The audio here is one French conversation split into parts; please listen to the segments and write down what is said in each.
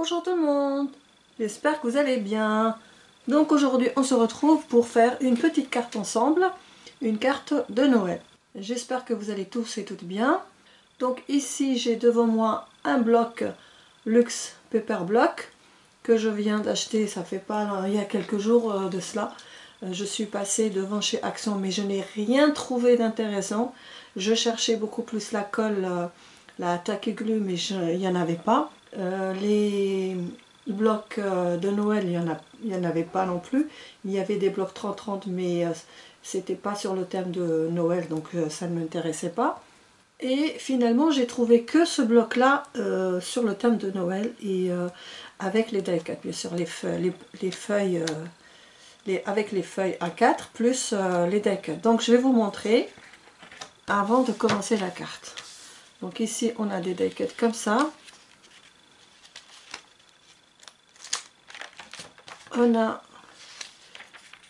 Bonjour tout le monde, j'espère que vous allez bien. Donc aujourd'hui on se retrouve pour faire une petite carte ensemble, une carte de Noël. J'espère que vous allez tous et toutes bien. Donc ici j'ai devant moi un bloc Luxe Paper Block que je viens d'acheter, ça fait pas il y a quelques jours de cela. Je suis passée devant chez Action mais je n'ai rien trouvé d'intéressant. Je cherchais beaucoup plus la colle, la tacky glue, mais il n'y en avait pas. Les blocs de Noël, il y en avait pas non plus. Il y avait des blocs 30-30 mais c'était pas sur le thème de Noël, donc ça ne m'intéressait pas. Et finalement j'ai trouvé que ce bloc là sur le thème de Noël et avec les die cut, bien sûr les feuilles, avec les feuilles A4 plus les die cut. Donc je vais vous montrer avant de commencer la carte. Donc ici on a des die cut comme ça. On a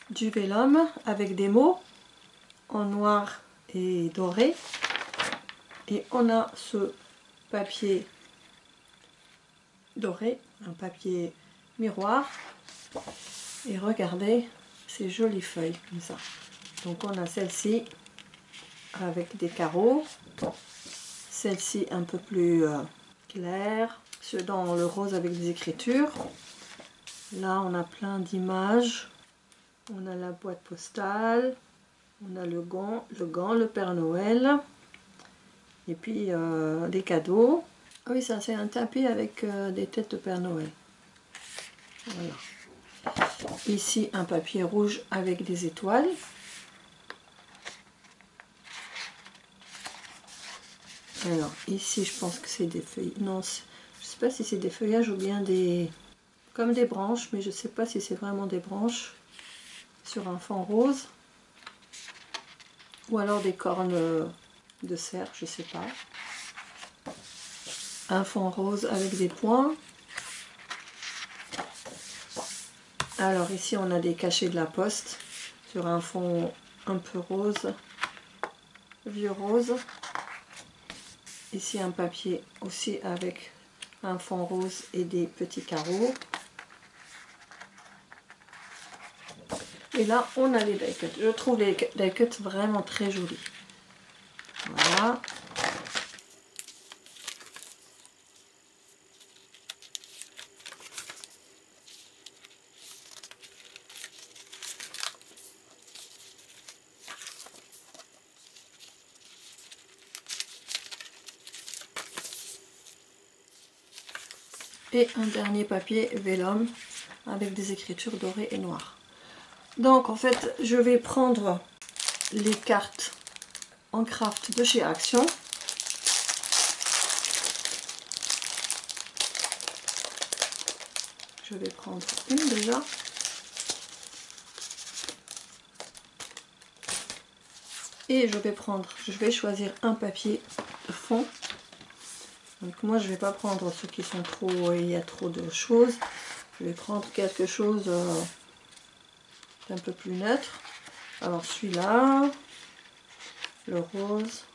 du vélum avec des mots en noir et doré. Et on a ce papier doré, un papier miroir. Et regardez ces jolies feuilles comme ça. Donc on a celle-ci avec des carreaux, celle-ci un peu plus claire, dans le rose avec des écritures. Là on a plein d'images, on a la boîte postale, on a le gant, le Père Noël, et puis des cadeaux. Ah oui, ça c'est un tapis avec des têtes de Père Noël. Voilà. Ici un papier rouge avec des étoiles. Alors ici je pense que c'est des feuilles. Non, je sais pas si c'est des feuillages ou bien des comme des branches, mais je sais pas si c'est vraiment des branches sur un fond rose. Ou alors des cornes de cerf, je sais pas. Un fond rose avec des points. Alors ici on a des cachets de la poste sur un fond un peu rose, vieux rose. Ici un papier aussi avec un fond rose et des petits carreaux. Et là on a les die cut. Je trouve les die cut vraiment très jolis. Voilà. Et un dernier papier vélum avec des écritures dorées et noires. Donc en fait je vais prendre les cartes en craft de chez Action. Je vais prendre une déjà. Et je vais choisir un papier de fond. Donc moi je vais pas prendre ceux qui sont trop, il y a trop de choses. Je vais prendre quelque chose d'un peu plus neutre. Alors celui-là, le rose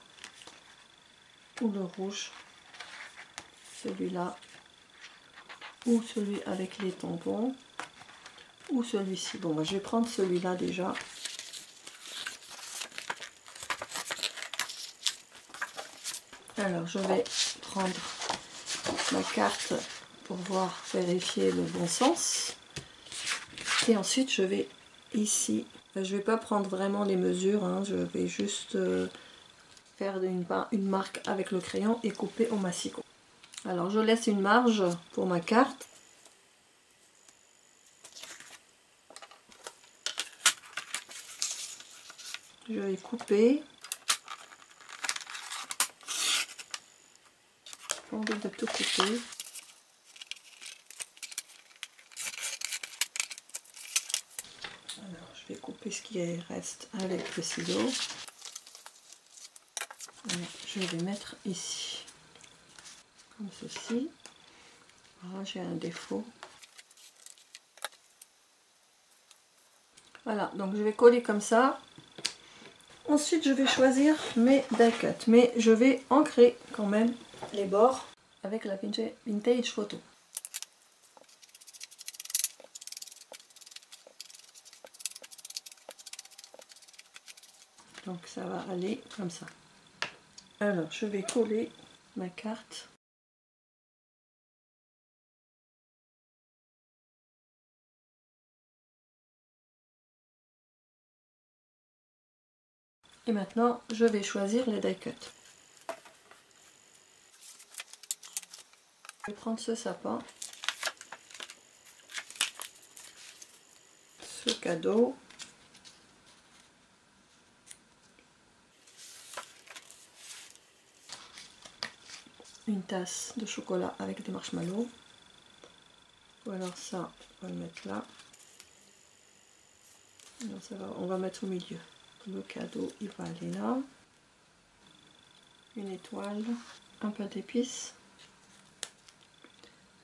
ou le rouge, celui-là ou celui avec les tampons ou celui-ci. Bon, je vais prendre celui-là déjà. Alors je vais prendre ma carte pour voir, vérifier le bon sens. Et ensuite je vais ici, je vais pas prendre vraiment les mesures, hein, je vais juste faire une marque avec le crayon et couper au massicot. Alors je laisse une marge pour ma carte. Je vais couper. Pas envie de tout couper. Alors je vais couper ce qui reste avec le ciseau. Alors, je vais mettre ici, comme ceci. Voilà, j'ai un défaut. Voilà, donc je vais coller comme ça. Ensuite, je vais choisir mes die cut, mais je vais ancrer quand même les bords avec la vintage photo. Donc ça va aller comme ça. Alors je vais coller ma carte. Et maintenant je vais choisir les die cuts. Je vais prendre ce sapin, ce cadeau, une tasse de chocolat avec des marshmallows, ou alors ça on va le mettre là. Alors ça va, on va mettre au milieu. Le cadeau il va aller là, une étoile, un peu d'épices,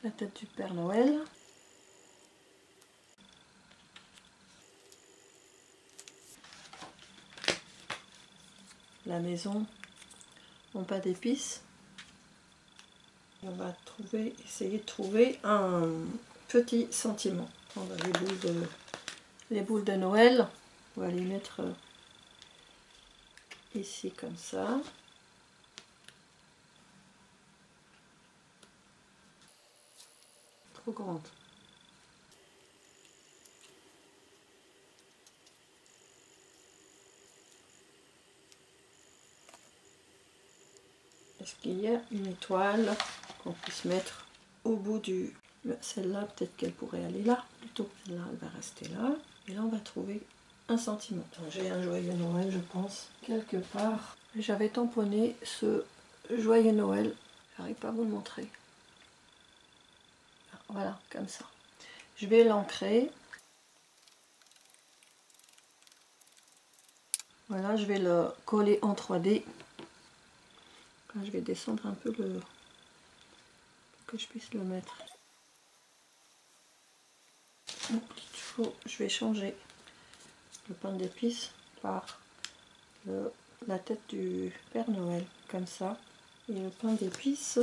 la tête du Père Noël, la maison, mon pas d'épices. On va essayer de trouver un petit sentiment. Prendre les boules de Noël, on va les mettre ici comme ça. Trop grande. Est-ce qu'il y a une étoile qu'on puisse mettre au bout du... Celle-là, peut-être qu'elle pourrait aller là, plutôt. Celle-là, elle va rester là. Et là, on va trouver un sentiment. J'ai un joyeux Noël, je pense, quelque part. J'avais tamponné ce joyeux Noël. J'arrive pas à vous le montrer. Voilà, comme ça. Je vais l'ancrer. Voilà, je vais le coller en 3D. Là, je vais descendre un peu le... que je puisse le mettre. Je vais changer le pain d'épices par la tête du Père Noël, comme ça. Et le pain d'épices.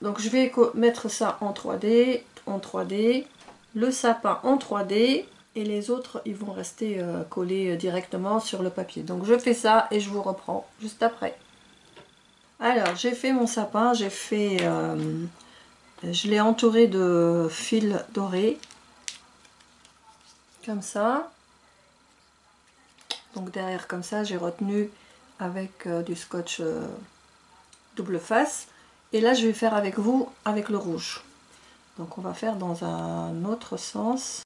Donc je vais mettre ça en 3D, le sapin en 3D, et les autres ils vont rester collés directement sur le papier. Donc je fais ça et je vous reprends juste après. Alors j'ai fait mon sapin, je l'ai entouré de fils dorés, comme ça. Donc derrière comme ça j'ai retenu avec du scotch double face. Et là je vais faire avec vous avec le rouge. Donc on va faire dans un autre sens.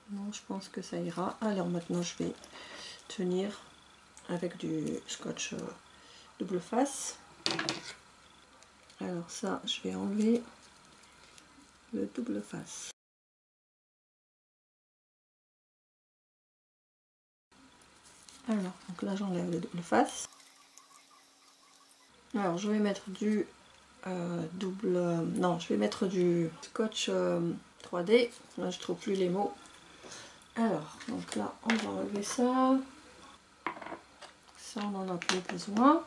Non, je pense que ça ira. Alors maintenant je vais tenir avec du scotch double face. Alors ça, je vais enlever le double face. Alors, donc là j'enlève le double face. Alors je vais mettre du non, je vais mettre du scotch 3D. Là je trouve plus les mots. Alors, donc là on va enlever ça. Ça on n'en a plus besoin.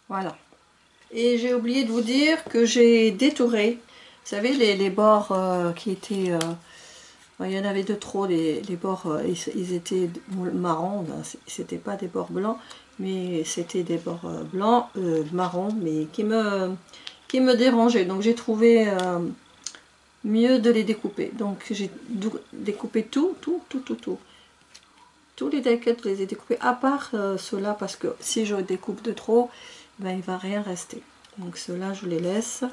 Voilà. Et j'ai oublié de vous dire que j'ai détouré. Vous savez, les bords qui étaient... il y en avait de trop, les bords, ils étaient marrons. C'était pas des bords blancs, mais c'était des bords blancs, marrons, mais qui me dérangeaient. Donc j'ai trouvé mieux de les découper. Donc j'ai découpé tout. Tous les die cuts, je les ai découpés, à part ceux-là, parce que si je découpe de trop, ben, il va rien rester. Donc ceux-là, je les laisse.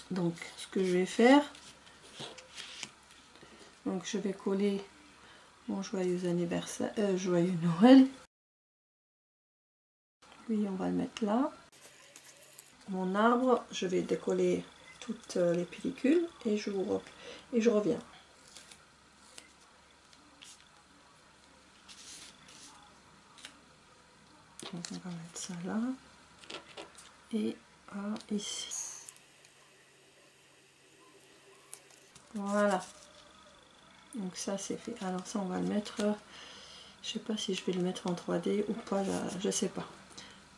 Donc ce que je vais faire, donc je vais coller mon joyeux anniversaire, joyeux Noël. Lui, on va le mettre là. Mon arbre, je vais décoller toutes les pellicules et je reviens. Donc on va mettre ça là et ici. Voilà. Donc ça c'est fait. Alors ça on va le mettre, je sais pas si je vais le mettre en 3D ou pas, je sais pas.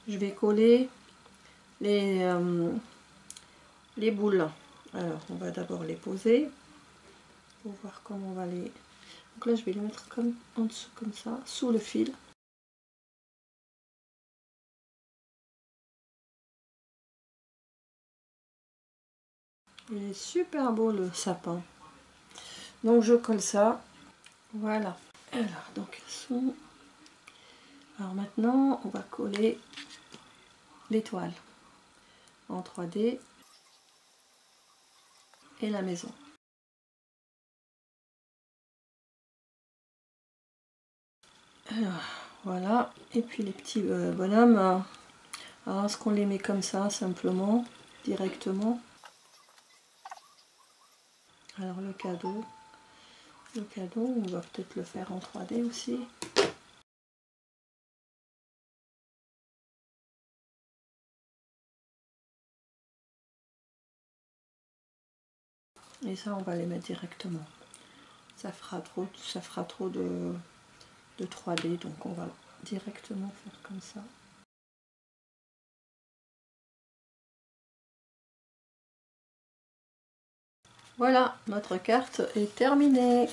Je vais coller les boules. Alors on va d'abord les poser pour voir comment on va les... Donc là je vais les mettre comme en dessous, comme ça, sous le fil. Il est super beau le sapin. Donc je colle ça. Voilà. Alors donc ils sont... Alors maintenant on va coller l'étoile en 3D et la maison. Alors, voilà. Et puis les petits bonhommes. Alors est-ce qu'on les met comme ça simplement, directement? Alors le cadeau, on va peut-être le faire en 3D aussi. Et ça on va les mettre directement. Ça fera trop de 3D, donc on va directement faire comme ça. Voilà, notre carte est terminée.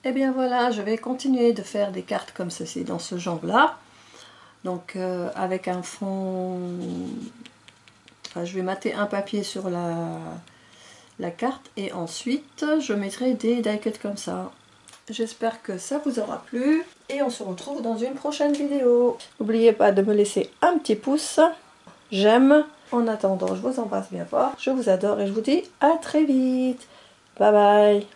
Et bien voilà, je vais continuer de faire des cartes comme ceci, dans ce genre-là. Donc avec un fond... Enfin, je vais mater un papier sur la carte et ensuite je mettrai des die-cuts comme ça. J'espère que ça vous aura plu et on se retrouve dans une prochaine vidéo. N'oubliez pas de me laisser un petit pouce, j'aime. En attendant, je vous embrasse bien fort, je vous adore et je vous dis à très vite. Bye bye.